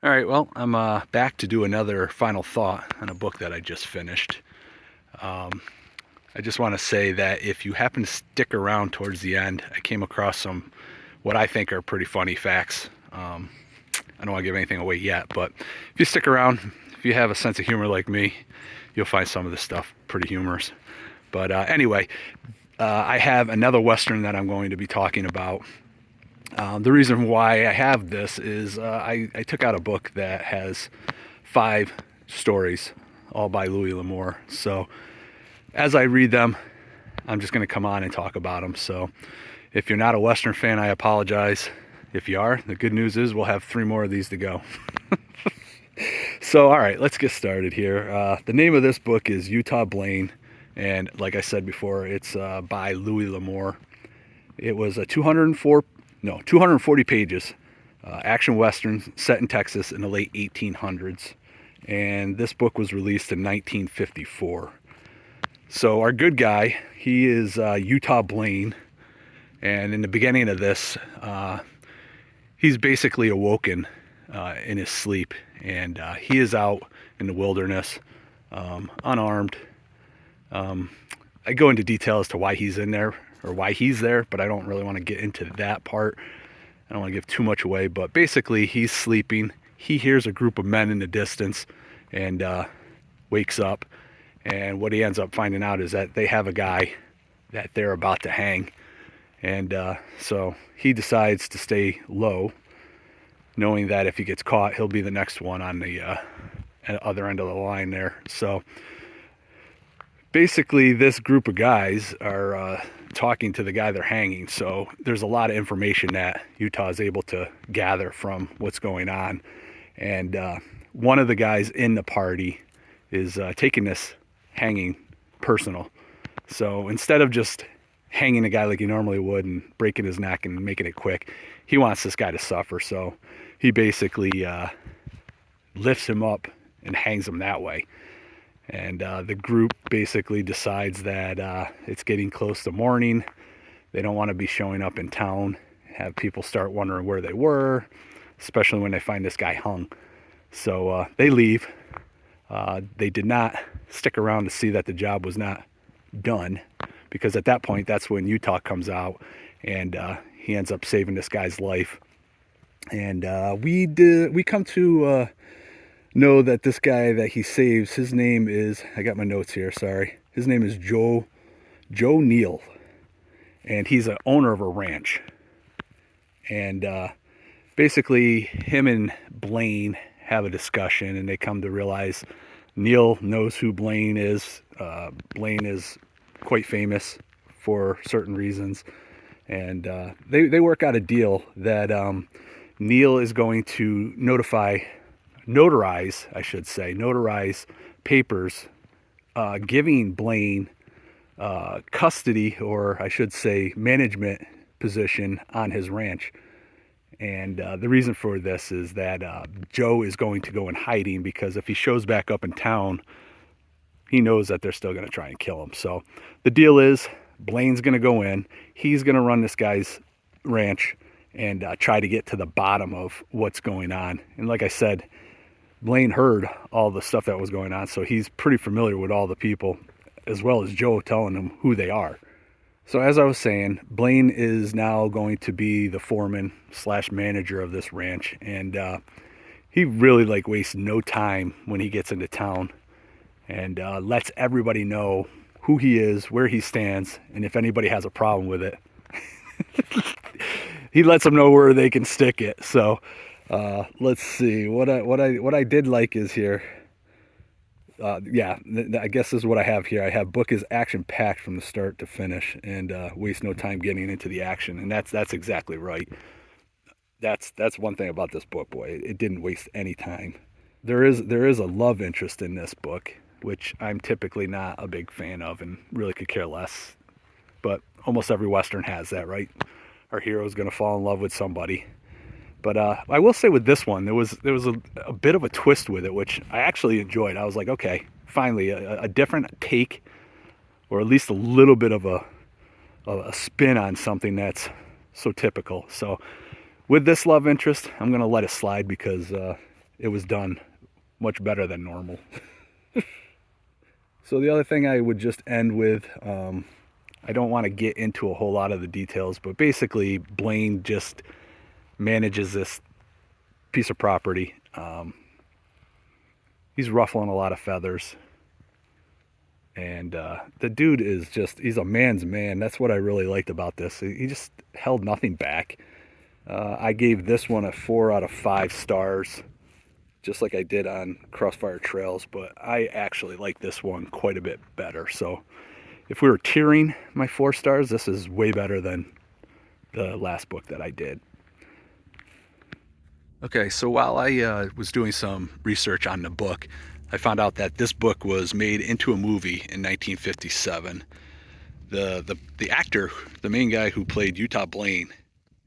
All right, well, I'm back to do another final thought on a book that I just finished. Um, I just want to say that if you happen to stick around towards the end, I came across some what I think are pretty funny facts. I don't want to give anything away yet, but if you stick around, if you have a sense of humor like me, you'll find some of this stuff pretty humorous. But anyway, I have another Western that I'm going to be talking about. The reason why I have this is I took out a book that has 5 stories, all by Louis L'Amour. So as I read them, I'm just going to come on and talk about them. So if you're not a Western fan, I apologize. If you are, the good news is we'll have 3 more of these to go. So, all right, let's get started here. The name of this book is Utah Blaine. And like I said before, it's by Louis L'Amour. It was a 240 pages, action western set in Texas in the late 1800s. And this book was released in 1954. So our good guy, he is Utah Blaine. And in the beginning of this, he's basically awoken in his sleep. And he is out in the wilderness, unarmed. I go into detail as to why he's in there or why he's there, but I don't really want to get into that part. I don't want to give too much away, but basically he's sleeping. He hears a group of men in the distance and wakes up. And what he ends up finding out is that they have a guy that they're about to hang. And so he decides to stay low, knowing that if he gets caught, he'll be the next one on the other end of the line there. So basically this group of guys are talking to the guy they're hanging. So there's a lot of information that Utah is able to gather from what's going on. And one of the guys in the party is taking this hanging personal. So instead of just hanging a guy like he normally would and breaking his neck and making it quick, he wants this guy to suffer. So he basically lifts him up and hangs him that way. And the group basically decides that it's getting close to morning. They don't want to be showing up in town, have people start wondering where they were, especially when they find this guy hung. So they leave. They did not stick around to see that the job was not done, because at that point, that's when Utah comes out and he ends up saving this guy's life. And we come to know that this guy that he saves, his name is, I got my notes here, sorry. His name is Joe Neal, and he's an owner of a ranch. And basically him and Blaine have a discussion, and they come to realize Neal knows who Blaine is. Blaine is quite famous for certain reasons. And they work out a deal that Neal is going to notarize papers giving Blaine custody, or I should say management position on his ranch. And the reason for this is that Joe is going to go in hiding, because if he shows back up in town, he knows that they're still going to try and kill him. So the deal is Blaine's going to go in. He's going to run this guy's ranch and try to get to the bottom of what's going on. And like I said, Blaine heard all the stuff that was going on, so he's pretty familiar with all the people, as well as Joe telling him who they are. So as I was saying, Blaine is now going to be the foreman slash manager of this ranch, and he really wastes no time when he gets into town, and lets everybody know who he is, where he stands, and if anybody has a problem with it, he lets them know where they can stick it. So let's see, what I did like is here. I guess this is what I have here. I have book is action packed from the start to finish, and waste no time getting into the action. And that's exactly right. That's one thing about this book, boy. It didn't waste any time. There is a love interest in this book, which I'm typically not a big fan of and really could care less. But almost every Western has that, right? Our hero is going to fall in love with somebody. But I will say with this one, there was a bit of a twist with it, which I actually enjoyed. I was like, okay, finally, a different take, or at least a little bit of a spin on something that's so typical. So with this love interest, I'm going to let it slide, because it was done much better than normal. So the other thing I would just end with, I don't want to get into a whole lot of the details, but basically Blaine just manages this piece of property. He's ruffling a lot of feathers. And the dude is he's a man's man. That's what I really liked about this. He just held nothing back. I gave this one a 4 out of 5 stars, just like I did on Crossfire Trails, but I actually like this one quite a bit better. So if we were tiering my 4 stars, this is way better than the last book that I did. Okay, so while I was doing some research on the book, I found out that this book was made into a movie in 1957. The actor, the main guy who played Utah Blaine,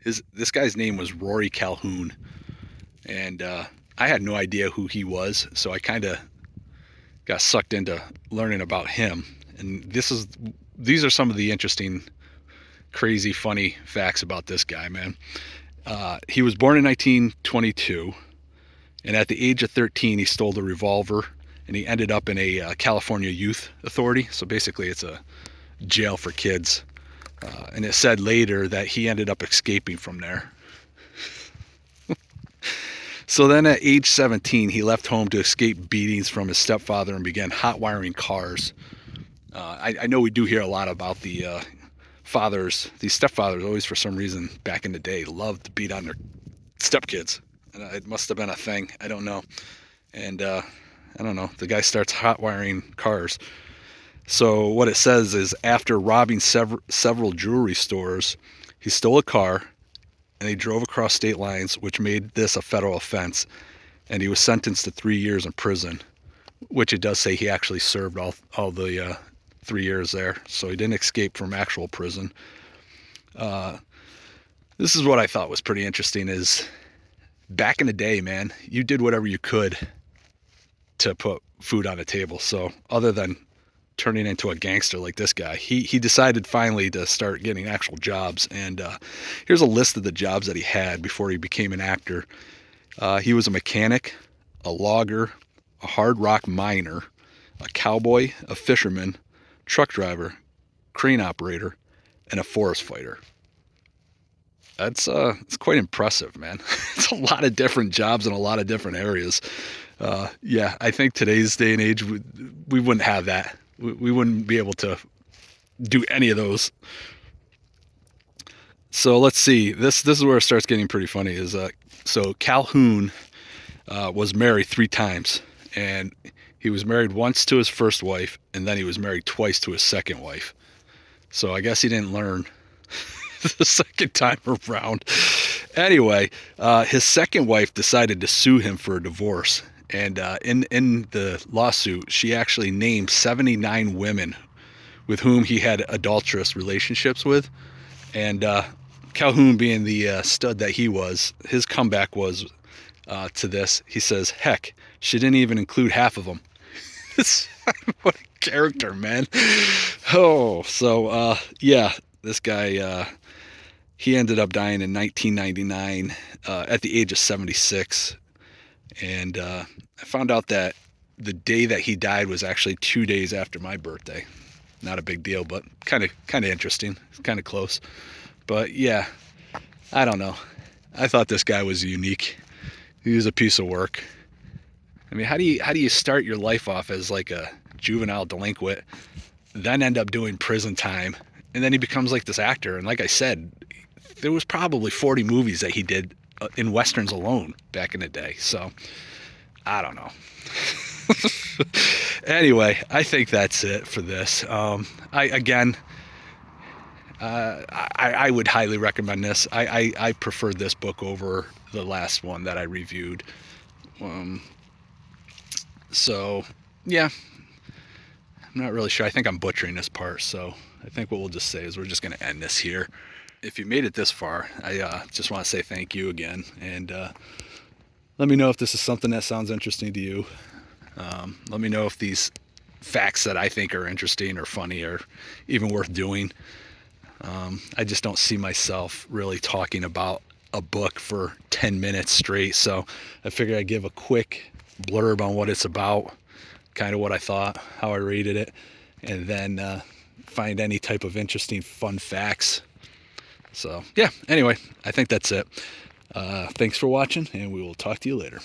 this guy's name was Rory Calhoun, and I had no idea who he was, so I kind of got sucked into learning about him. And these are some of the interesting, crazy, funny facts about this guy, man. He was born in 1922, and at the age of 13, he stole a revolver, and he ended up in a California Youth Authority. So basically, it's a jail for kids. And it said later that he ended up escaping from there. So then at age 17, he left home to escape beatings from his stepfather and began hot wiring cars. I know we do hear a lot about the these stepfathers always, for some reason, back in the day, loved to beat on their stepkids. It must have been a thing. I don't know. And I don't know. The guy starts hot wiring cars. So what it says is, after robbing several jewelry stores, he stole a car and he drove across state lines, which made this a federal offense. And he was sentenced to 3 years in prison, which it does say he actually served all the 3 years there. So he didn't escape from actual prison. This is what I thought was pretty interesting is, back in the day, man, you did whatever you could to put food on the table. So other than turning into a gangster like this guy, he decided finally to start getting actual jobs. And here's a list of the jobs that he had before he became an actor. He was a mechanic, a logger, a hard rock miner, a cowboy, a fisherman, truck driver, crane operator, and a forest fighter. It's quite impressive, man. It's a lot of different jobs in a lot of different areas. Yeah, I think today's day and age, we wouldn't have that. We wouldn't be able to do any of those. So let's see. This is where it starts getting pretty funny. So Calhoun was married 3 times, and he was married once to his first wife, and then he was married twice to his second wife. So I guess he didn't learn the second time around. Anyway, his second wife decided to sue him for a divorce. And in the lawsuit, she actually named 79 women with whom he had adulterous relationships with. And Calhoun, being the stud that he was, his comeback was to this. He says, heck, she didn't even include half of them. What a character, man. Oh, so yeah, this guy, he ended up dying in 1999 at the age of 76. And I found out that the day that he died was actually 2 days after my birthday. Not a big deal, but kind of interesting. Kind of close. But yeah, I don't know. I thought this guy was unique. He was a piece of work. I mean, how do you start your life off as like a juvenile delinquent, then end up doing prison time, and then he becomes like this actor? And like I said, there was probably 40 movies that he did in westerns alone back in the day. So I don't know. Anyway, I think that's it for this. I would highly recommend this. I preferred this book over the last one that I reviewed. So yeah, I'm not really sure. I think I'm butchering this part. So I think what we'll just say is we're just going to end this here. If you made it this far, I just want to say thank you again. And let me know if this is something that sounds interesting to you. Let me know if these facts that I think are interesting or funny or even worth doing. I just don't see myself really talking about a book for 10 minutes straight, so I figured I'd give a quick blurb on what it's about, kind of what I thought, how I rated it, and then find any type of interesting fun facts. So yeah, anyway, I think that's it. Thanks for watching, and we will talk to you later.